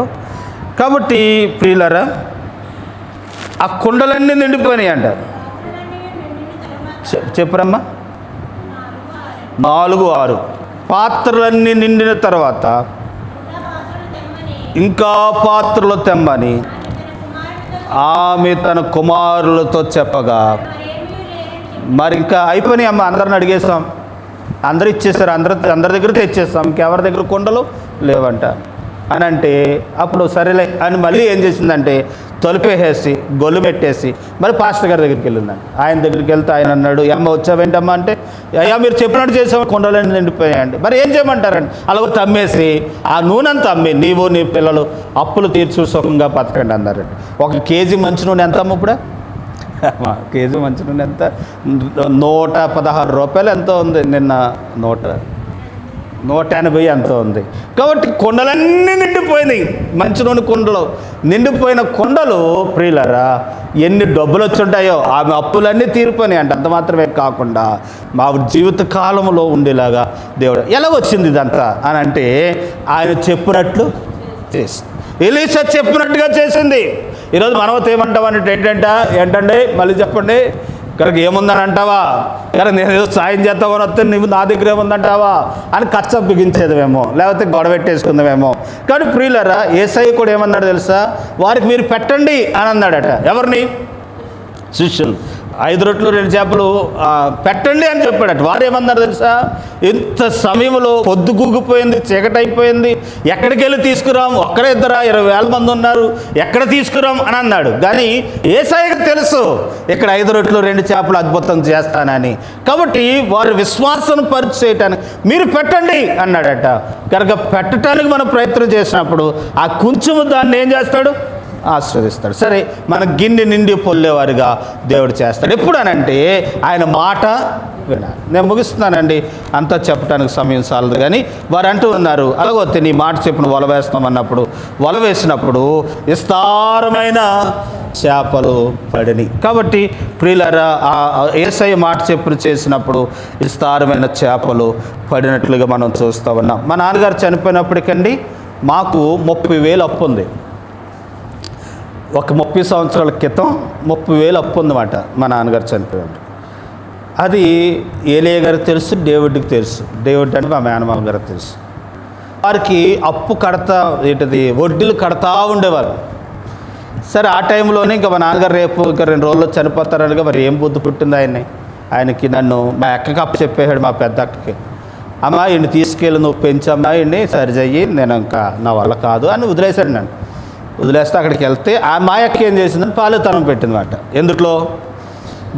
కాబట్టి ప్రియులారా, ఆ కుండలన్నీ నిండిపోయినాయి అంటారు. చెప్పురమ్మా. 4:6 పాత్రలన్నీ నిండిన తర్వాత ఇంకా పాత్రలు తెమ్మని ఆమె తన కుమారులతో చెప్పగా, మరి ఇంకా అయిపోయినాయి అమ్మ, అందరిని అడిగేస్తాం, అందరూ ఇచ్చేస్తారు, అందరి దగ్గర తెచ్చేస్తాం, ఇంకెవరి దగ్గర కొండలు లేవంట అని అంటే, అప్పుడు సరేలే అని మళ్ళీ ఏం చేసిందంటే తలుపేసేసి గొల్లు పెట్టేసి మరి పాస్టర్ గారి దగ్గరికి వెళ్ళిందండి. ఆయన దగ్గరికి వెళ్తే ఆయన అన్నాడు, అమ్మ వచ్చావేంటమ్మా అంటే, అయ్యా మీరు చెప్పినట్టు చేసాము, కొండలన్నీ నిండిపోయాయండి, మరి ఏం చేయమంటారండి. అలాగ తమ్మేసి ఆ నూనెంతా అమ్మి నీవు నీ పిల్లలు అప్పులు తీర్చు సుఖంగా బతకండి అన్నారండి. 1 కేజీ మంచి నూనె ఎంత అమ్మ ఇప్పుడు? కేజీ మంచి నూనె ఎంత? 116 రూపాయలు ఎంతో ఉంది. నిన్న 180 ఎంతో ఉంది. కాబట్టి కొండలన్నీ నిండిపోయినాయి. మంచి నూనె కుండలు నిండిపోయిన కొండలు ప్రియులరా, ఎన్ని డబ్బులు వచ్చి ఉంటాయో ఆమె అప్పులన్నీ తీరిపోయినాయి అంటే. అంత మాత్రమే కాకుండా మా జీవిత కాలంలో ఉండేలాగా దేవుడు ఎలా వచ్చింది ఇదంతా అని అంటే, ఆయన చెప్పినట్లు చేసి, ఎలీసా చెప్పినట్టుగా చేసింది. ఈరోజు మనవతో ఏమంటామని ఏంటంటే మళ్ళీ చెప్పండి, కనుక ఏముందని అంటావా, కనుక నేను ఏదో సాయం చేస్తామని వస్తే నువ్వు నా దగ్గర ఏముందంటావా అని కచ్చ బిగించేదేమో, లేకపోతే గొడవెట్టేసుకుందామేమో. కానీ ప్రియులరా, యేసయ్య కూడా ఏమన్నాడు తెలుసా, వారికి మీరు పెట్టండి అని అన్నాడట. ఎవరిని? శిష్యులు. 5 రొట్టెలు 2 చేపలు పెట్టండి అని చెప్పాడట. వారు ఏమన్నారు తెలుసా? ఇంత సమయంలో పొద్దు గుగ్గిపోయింది, చీకటి అయిపోయింది, ఎక్కడికి వెళ్ళి తీసుకురాం, ఒక్కడే ఇద్దరా, 20,000 మంది ఉన్నారు, ఎక్కడ తీసుకురాం అని అన్నాడు. కానీ యేసయ్యకు తెలుసు ఇక్కడ 5 రొట్టెలు 2 చేపలు అద్భుతం చేస్తానని. కాబట్టి వారి విశ్వాసం పరీక్ష చేయటానికి మీరు పెట్టండి అన్నాడట. కనుక పెట్టడానికి మనం ప్రయత్నం చేసినప్పుడు ఆ కొంచెము దాన్ని ఏం చేస్తాడు? ఆశీర్వదిస్తాడు. సరే, మన గిన్నె నిండి పొల్లేవారుగా దేవుడు చేస్తాడు. ఎప్పుడు అనంటే ఆయన మాట వినాలి. నేను ముగిస్తున్నానండి, అంతా చెప్పడానికి సమయం చాలదు. కానీ వారు అంటూ ఉన్నారు, అలాగొస్తే నీ మాట చెప్పిన వల వేస్తామన్నప్పుడు, వల వేసినప్పుడు విస్తారమైన చేపలు పడిని. కాబట్టి ప్రియులారా, యేసయ్య మాట చెప్పులు చేసినప్పుడు విస్తారమైన చేపలు పడినట్లుగా మనం చూస్తూ ఉన్నాం. మా నాన్నగారు చనిపోయినప్పటికండి మాకు 30,000 అప్పు ఉంది. ఒక 30 సంవత్సరాల క్రితం 30,000 అప్పు ఉందన్నమాట మా నాన్నగారు చనిపోయాడు. అది ఏలియా గారికి తెలుసు, డేవిడ్కి తెలుసు. డేవిడ్ అంటే మా మేనమామ గారికి తెలుసు. వారికి అప్పు వడ్డీలు కడతా ఉండేవారు. సరే, ఆ టైంలోనే ఇంకా మా నాన్నగారు రేపు ఇంకా 2 రోజుల్లో చనిపోతారనగా మరి ఏం బుద్ధి పుట్టింది ఆయనకి నన్ను మా అక్కకి అప్పు చెప్పేశాడు, మా పెద్ద అక్కకి. అమ్మా ఈయన్ని తీసుకెళ్ళి నువ్వు పెంచమ్మా, ఈయన్ని సరిచెయ్యి, నేను ఇంకా నా వల్ల కాదు అని వదిలేశాడు. నన్ను వదిలేస్తే అక్కడికి వెళ్తే మా అక్క ఏం చేసిందని పాలుతనం పెట్టిందన్నమాట. ఎందుట్లో?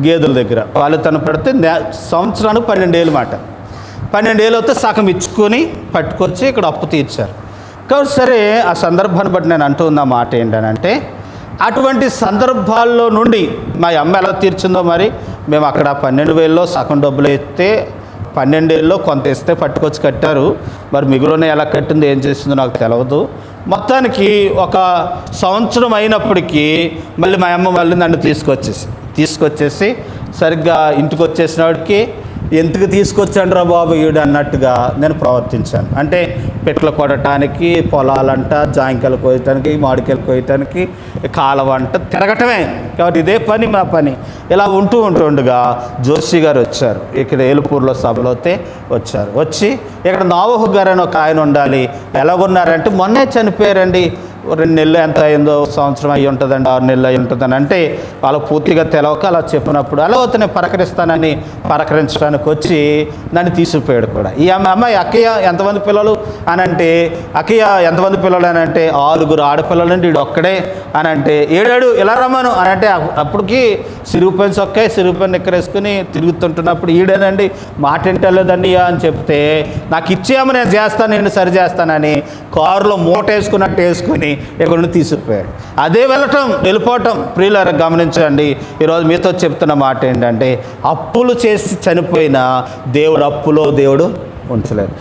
గేదెల దగ్గర పాలుతనం పెడితే సంవత్సరానికి 12 ఏళ్ళు మాట. 12 ఏళ్ళు వస్తే సగం ఇచ్చుకొని పట్టుకొచ్చి ఇక్కడ అప్పు తీర్చారు. కాబట్టి సరే, ఆ సందర్భాన్ని బట్టి నేను అంటూ ఉన్న మాట ఏంటనంటే, అటువంటి సందర్భాల్లో నుండి మా అమ్మ ఎలా తీర్చిందో మరి మేము అక్కడ 12,000లో సగం డబ్బులు ఇస్తే 12 ఏళ్ళలో కొంత ఇస్తే పట్టుకొచ్చి కట్టారు. మరి మిగులునే ఎలా కట్టిందో ఏం చేసిందో నాకు తెలియదు. మొత్తానికి ఒక సంవత్సరం అయినప్పటికీ మళ్ళీ మా అమ్మ మళ్ళీ నన్ను తీసుకొచ్చేసి సరిగ్గా ఇంటికి వచ్చేసినవాడికి ఎందుకు తీసుకొచ్చాను రా బాబు ఈడు అన్నట్టుగా నేను ప్రవర్తించాను. అంటే పెట్లు కొట్టడానికి, పొలాలంట, జాంకాయలు కోయటానికి, మామిడికాయలు కోయటానికి, కాలవంట తిరగటమే. కాబట్టి ఇదే పని మా పని. ఇలా ఉంటుండగా జోషి గారు వచ్చారు. ఇక్కడ ఏలుపూర్లో సభలో వచ్చారు. వచ్చి ఇక్కడ నోవహు గారు అని ఒక ఆయన ఉండాలి, ఎలాగున్నారంటే మొన్నే చనిపోయారండి, 2 నెలలు ఎంత అయిందో, సంవత్సరం అయ్యి ఉంటుందండి, 6 నెలలు అయ్యి ఉంటుందని అంటే వాళ్ళు పూర్తిగా తెలవక అలా చెప్పినప్పుడు అలా అవుతానే పలకరించడానికి వచ్చి నన్ను తీసుకుపోయాడు కూడా. ఈ అమ్మాయి అక్కయ్య ఎంతమంది పిల్లలు అని అంటే, అక్కయ్య ఎంతమంది పిల్లలు అని అంటే 6 ఆడపిల్లలండి, వీడు ఒక్కడే అని అంటే, ఏడాడు ఇలా రమ్మను అని అంటే, అప్పటికి సిరుగుపైన సొక్కాయి, సిరుగుపైన ఎక్కరేసుకుని తిరుగుతుంటున్నప్పుడు ఈడేనండి మాట వింటలేదండి అని చెప్తే, నాకు ఇచ్చేయమని నేను చేస్తాను, నేను సరి చేస్తానని కారులో మూట వేసుకున్నట్టు వేసుకుని ఎక్కడి నుండి తీసుకుపోయాడు. అదే వెళ్ళిపోవటం. ప్రియులారా గమనించండి, ఈరోజు మీతో చెప్తున్న మాట ఏంటంటే, అప్పులు చేసి చనిపోయిన దేవుడు అప్పులో దేవుడు ఉంచలేదు.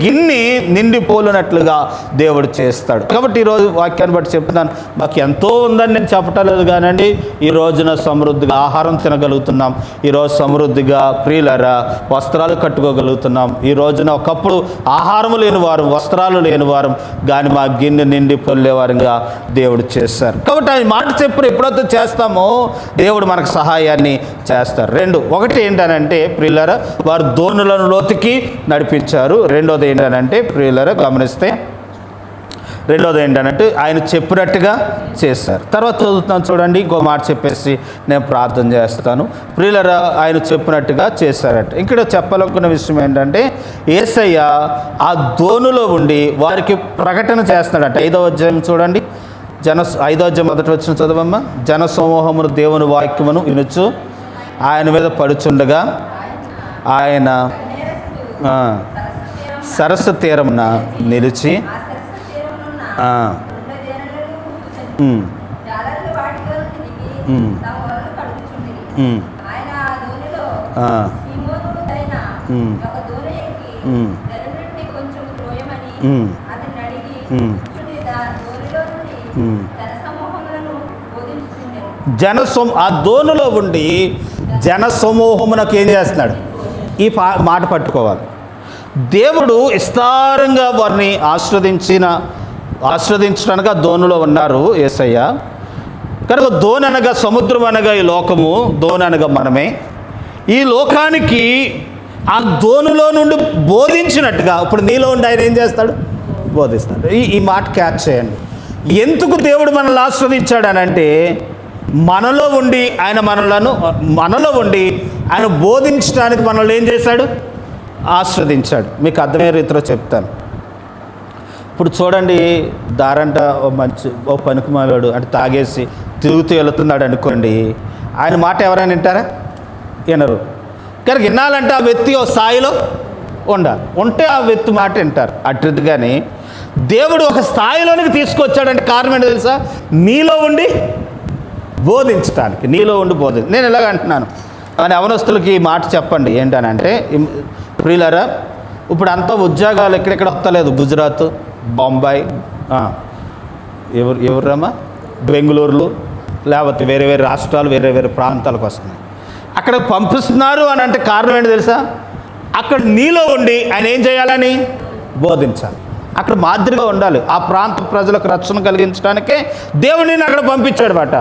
గిన్నె నిండిపోలినట్లుగా దేవుడు చేస్తాడు. కాబట్టి ఈరోజు వాక్యాన్ని బట్టి చెప్తున్నాను, మాకు ఎంతో ఉందని నేను చెప్పటం లేదు కానండి, ఈ రోజున సమృద్ధిగా ఆహారం తినగలుగుతున్నాం, ఈరోజు సమృద్ధిగా ప్రియులారా వస్త్రాలు కట్టుకోగలుగుతున్నాం. ఈ రోజున ఒకప్పుడు ఆహారము లేనివారు, వస్త్రాలు లేనివారు, కానీ మా గిన్నె నిండి పొల్లేవారుగా దేవుడు చేస్తారు. కాబట్టి ఆ మాట చెప్పుడు ఎప్పుడైతే చేస్తామో దేవుడు మనకు సహాయాన్ని చేస్తారు. 2 ఒకటి ఏంటనంటే ప్రియులారా, వారు దోణులను లోతుకి నడిపించారు. రెండోది ఏంటనంటే ప్రియులారా గమనిస్తే, రెండోది ఏంటంటే ఆయన చెప్పినట్టుగా చేశారు. తర్వాత చదువుతాను చూడండి, ఇంకో మాట చెప్పేసి నేను ప్రార్థన చేస్తాను. ప్రియులారా ఆయన చెప్పినట్టుగా చేశారట. ఇక్కడ చెప్పాలనుకున్న విషయం ఏంటంటే, యేసయ్య ఆ దోణిలో ఉండి వారికి ప్రకటన చేస్తున్నాడట. 5వ అధ్యాయం చూడండి, 5వ అధ్యాయం 1వ వచనం చదవమ్మా. జనసమూహమును దేవుని వాక్యమును వినుచు ఆయన మీద పడుచుండగా ఆయన సరస్సు తీరమున నిలిచి ఆ దోణిలో ఉండి జనసమూహమునకు ఏం చేస్తున్నాడు? ఈ మాట పట్టుకోవాలి. దేవుడు విస్తారంగా వారిని ఆస్వాదించడానికి ఆ దోణిలో ఉన్నారు యేసయ్య. కనుక దోణి అనగా సముద్రం అనగా ఈ లోకము, దోణి అనగా మనమే. ఈ లోకానికి ఆ దోణిలో నుండి బోధించినట్టుగా ఇప్పుడు నీలో ఉండి ఆయన ఏం చేస్తాడు? బోధిస్తాడు. ఈ మాట క్యాచ్ చేయండి. ఎందుకు దేవుడు మనల్ని ఆస్వాదించాడు అని అంటే, మనలో ఉండి మనలో ఉండి ఆయన బోధించడానికి మనల్ని ఏం చేశాడు? ఆస్వాదించాడు. మీకు అర్థమయ్యే రీతిలో చెప్తాను. ఇప్పుడు చూడండి, దారంట ఓ పనికిమాలాడు అంటే తాగేసి తిరుగుతూ వెళుతున్నాడు అనుకోండి, ఆయన మాట ఎవరైనా వింటారా? వినరు. కానీ వినాలంటే ఆ వ్యక్తి ఓ స్థాయిలో ఉంటే ఆ వ్యక్తి మాట వింటారు. అట్టిగాని దేవుడు ఒక స్థాయిలోనికి తీసుకొచ్చాడంటే కారణం ఏంటో తెలుసా? నీలో ఉండి బోధించడానికి. నేను ఇలాగ అంటున్నాను, కానీ అవనస్తులకి ఈ మాట చెప్పండి ఏంటనంటే, ప్రియులారా, ఇప్పుడు అంతా ఉద్యోగాలు ఎక్కడెక్కడ వస్తలేదు. గుజరాత్, బొంబాయి, ఎవరమ్మా బెంగళూరులు, లేకపోతే వేరే వేరే రాష్ట్రాలు, వేరే వేరే ప్రాంతాలకు వస్తున్నాయి. అక్కడ పంపిస్తున్నారు అని అంటే కారణం ఏంటి తెలుసా? అక్కడ నీలో ఉండి ఆయన ఏం చేయాలని? బోధించాలి. అక్కడ మాదిరిగా ఉండాలి. ఆ ప్రాంత ప్రజలకు రక్షణ కలిగించడానికే దేవుడిని అక్కడ పంపించాడు మాట.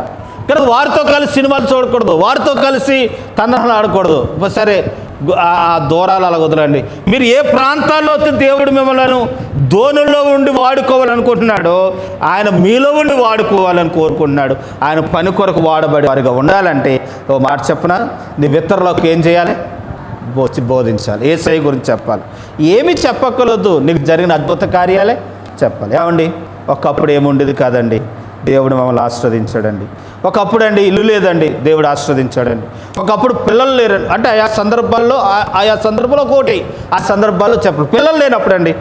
కానీ వారితో కలిసి సినిమాలు చూడకూడదు, వారితో కలిసి తండ్రులు ఆడకూడదు. సరే, ఆ దూరాలు అలా వదలండి. మీరు ఏ ప్రాంతాల్లో దేవుడు మిమ్మల్ని దోణుల్లో ఉండి వాడుకోవాలనుకుంటున్నాడో ఆయన మీలో ఉండి వాడుకోవాలని కోరుకుంటున్నాడు. ఆయన పని కొరకు వాడబడి వారిగా ఉండాలంటే ఓ మాట చెప్పనా, నీ ఇతరులకు ఏం చేయాలి? బోధించాలి. యేసయ్య గురించి చెప్పాలి. ఏమి చెప్పక్కర్లేదు, నీకు జరిగిన అద్భుత కార్యాలే చెప్పాలి. ఏమండి, ఒకప్పుడు ఏముండేది కాదండి, దేవుడు మమ్మల్ని ఆస్వాదించాడండి. ఒకప్పుడు అండి ఇల్లు లేదండి, దేవుడు ఆస్వాదించాడండి. ఒకప్పుడు పిల్లలు లేరండి, అంటే ఆయా సందర్భంలో ఒకటి, ఆ సందర్భాల్లో చెప్పరు. పిల్లలు లేనప్పుడు అండి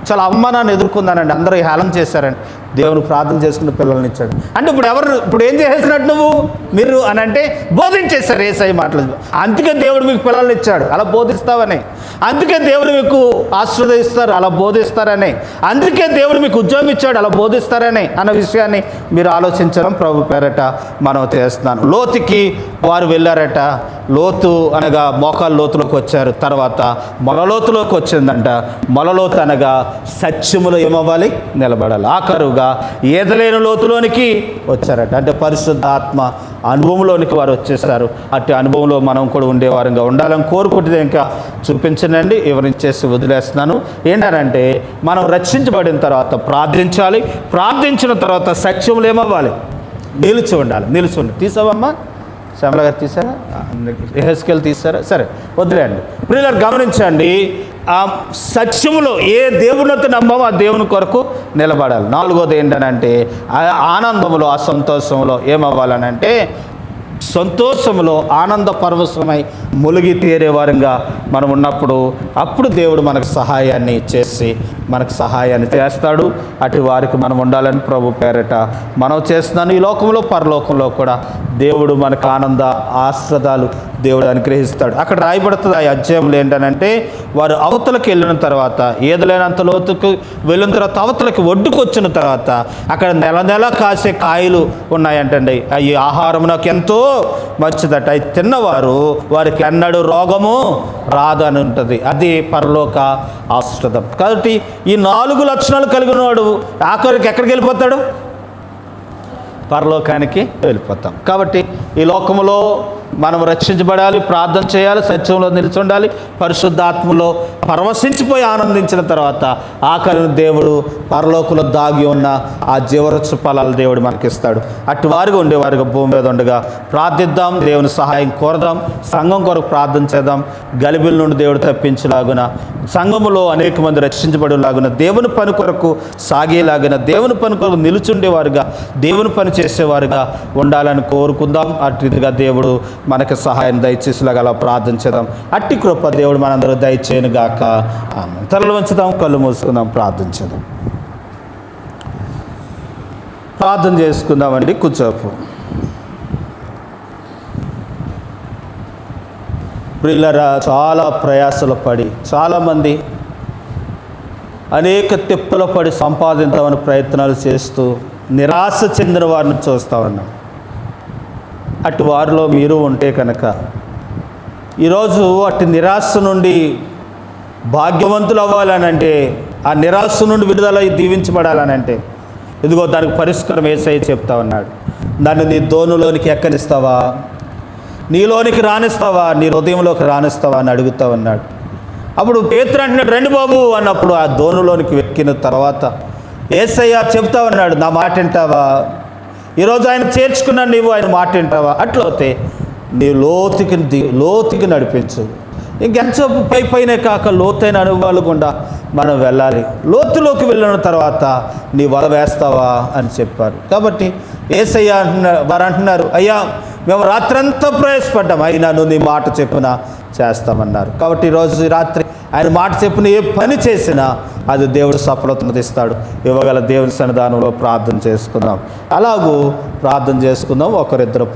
చాలా అవమానాన్ని ఎదుర్కొందానండి, అందరూ హేళన చేశారండి. దేవుడు ప్రార్థన చేసుకున్న పిల్లల్ని ఇచ్చాడు. అంటే ఇప్పుడు ఏం చేసేసినట్టు మీరు అని అంటే బోధించేశారు యేసయ్య మాటలు. అందుకే దేవుడు మీకు పిల్లల్ని ఇచ్చాడు, అలా బోధిస్తావని. అందుకే దేవుడు మీకు ఆశీర్వదిస్తారు, అలా బోధిస్తారని. అందుకే దేవుడు మీకు ఉద్యోగం ఇచ్చాడు, అలా బోధిస్తారని అన్న విషయాన్ని మీరు ఆలోచించడం ప్రభు పేరట మనం చేస్తున్నాను. లోతుకి వారు వెళ్ళారట. లోతు అనగా మోకాళ్ళ లోతులోకి వచ్చారు. తర్వాత మొలలోతులోకి వచ్చిందంట. మొలలోతు అనగా సత్యములో ఏమవ్వాలి? నిలబడాలి. ఆఖరుగా ఏదలేని లోతులోనికి వచ్చారట. అంటే పరిశుద్ధ ఆత్మ అనుభవంలోనికి వారు వచ్చేసారు. అట్టి అనుభవంలో మనం కూడా ఉండేవారంగా ఉండాలని కోరుకుంటే ఇంకా చూపించనండి, వివరించేసి వదిలేస్తున్నాను. ఏంటంటే మనం రక్షించబడిన తర్వాత ప్రార్థించాలి. ప్రార్థించిన తర్వాత సత్యములు ఏమవ్వాలి? నిలిచి ఉండాలి. తీసావమ్మా? శ్యామల గారు తీసారా? ఎహెస్కేల్ తీసారా? సరే, వదిలేండి. ప్రియులారా, గమనించండి, ఆ సత్యములో ఏ దేవునితో నమ్మమో ఆ దేవుని కొరకు నిలబడాలి. నాలుగోది ఏంటనంటే ఆనందములో, ఆ సంతోషంలో ఏమవ్వాలనంటే సంతోషంలో ఆనంద పరవశమై ములిగి తీరేవారంగా మనం ఉన్నప్పుడు అప్పుడు దేవుడు మనకు సహాయాన్ని చేస్తాడు. అటు వారికి మనం ఉండాలని ప్రభు పేరట మనం చేస్తున్నాను. ఈ లోకంలో పరలోకంలో కూడా దేవుడు మనకు ఆనంద ఆశ్రదాలు దేవుడు అనుగ్రహిస్తాడు. అక్కడ రాయబడుతుంది ఆ అధ్యాయంలో ఏంటనంటే, వారు అవతలకు వెళ్ళిన తర్వాత, ఏదలేనంత లోతుకు వెళ్ళిన తర్వాత అవతలకి ఒడ్డుకు వచ్చిన తర్వాత అక్కడ నెల కాసే కాయలు ఉన్నాయంటండి. ఈ ఆహారం నాకు ఎంతో మంచిదట. అవి తిన్నవారు వారికి ఎన్నడూ రోగము రాదని ఉంటుంది. అది పరలోక ఆశ్రదం. కాబట్టి ఈ 4 లక్షణాలు కలిగిన వాడు ఆఖరికి ఎక్కడికి వెళ్ళిపోతాడు? పరలోకానికి వెళ్ళిపోతాం. కాబట్టి ఈ లోకములో మనం రక్షించబడాలి, ప్రార్థన చేయాలి, సత్యంలో నిలిచి ఉండాలి, పరిశుద్ధాత్మలో పరవశించిపోయి ఆనందించిన తర్వాత ఆఖరిని దేవుడు పరలోకంలో దాగి ఉన్న ఆ జీవవృక్ష ఫలాలు దేవుడు మనకిస్తాడు. అటు వారిగా ఉండేవారుగా భూమి మీద ఉండగా ప్రార్థిద్దాం, దేవుని సహాయం కోరదాం, సంఘం కొరకు ప్రార్థన చేద్దాం. గలిబిల నుండి దేవుడు తప్పించలాగున, సంఘములో అనేక మంది రక్షించబడేలాగున, దేవుని పని కొరకు సాగేలాగిన, దేవుని పని కొరకు నిలుచుండేవారుగా, దేవుని పని చేసేవారుగా ఉండాలని కోరుకుందాం. అటుగా దేవుడు మనకు సహాయం దయచేసేలాగా అలా ప్రార్థన చేద్దాం. అట్టి కృప దేవుడు మనందరూ దయచేయను గాక. ఆమేన్. తలలు వంచుదాం, కళ్ళు మూసుకుందాం, ప్రార్థన చేద్దాం. ప్రార్థన చేసుకుందామండి. కూర్చోపు. ప్రియులారా, చాలా ప్రయాసలు పడి చాలామంది అనేక తిప్పలు పడి సంపాదించామని ప్రయత్నాలు చేస్తూ నిరాశ చెందిన వారిని చూస్తూ ఉన్నాం. అటు వారిలో మీరు ఉంటే కనుక ఈరోజు అటు నిరాశ నుండి భాగ్యవంతులు అవ్వాలనంటే, ఆ నిరాశ నుండి విడుదల దీవించబడాలనంటే ఇదిగో దానికి పరిష్కారం యేసయ్య చెప్తా ఉన్నాడు. దాన్ని నీ దోణిలోనికి ఎక్కనిస్తావా, నీలోనికి రానిస్తావా, నీ హృదయంలోకి రానిస్తావా అని అడుగుతా ఉన్నాడు. అప్పుడు పేతురు అంటున్నాడు, రండి బాబు అన్నప్పుడు ఆ దోణిలోనికి ఎక్కిన తర్వాత యేసయ్య చెప్తా ఉన్నాడు, నా మాట వింటావా? ఈరోజు ఆయన చేర్చుకున్నా నీవు ఆయన మాట వింటావా? అట్లయితే నీ లోతుకి నడిపించు. ఇంకెంతసేపు పైనే కాక లోతైన అనుభవాలు గుండా మనం వెళ్ళాలి. లోతులోకి వెళ్ళిన తర్వాత నీ వల వేస్తావా అని చెప్పారు. కాబట్టి యేసయ్య వారు అంటున్నారు, అయ్యా మేము రాత్రంతా ప్రయాసపడ్డాం, అయినా నువ్వు నీ మాట చెప్పున చేస్తామన్నారు. కాబట్టి ఈరోజు రాత్రి ఆయన మాట చెప్పున ఏ పని చేసినా అది దేవుడు సఫలతను ఇస్తాడు. ఇవ్వగల దేవుని సన్నిధానంలో ప్రార్థన చేసుకుందాం. అలాగూ ప్రార్థన చేసుకుందాం. ఒకరిద్దరు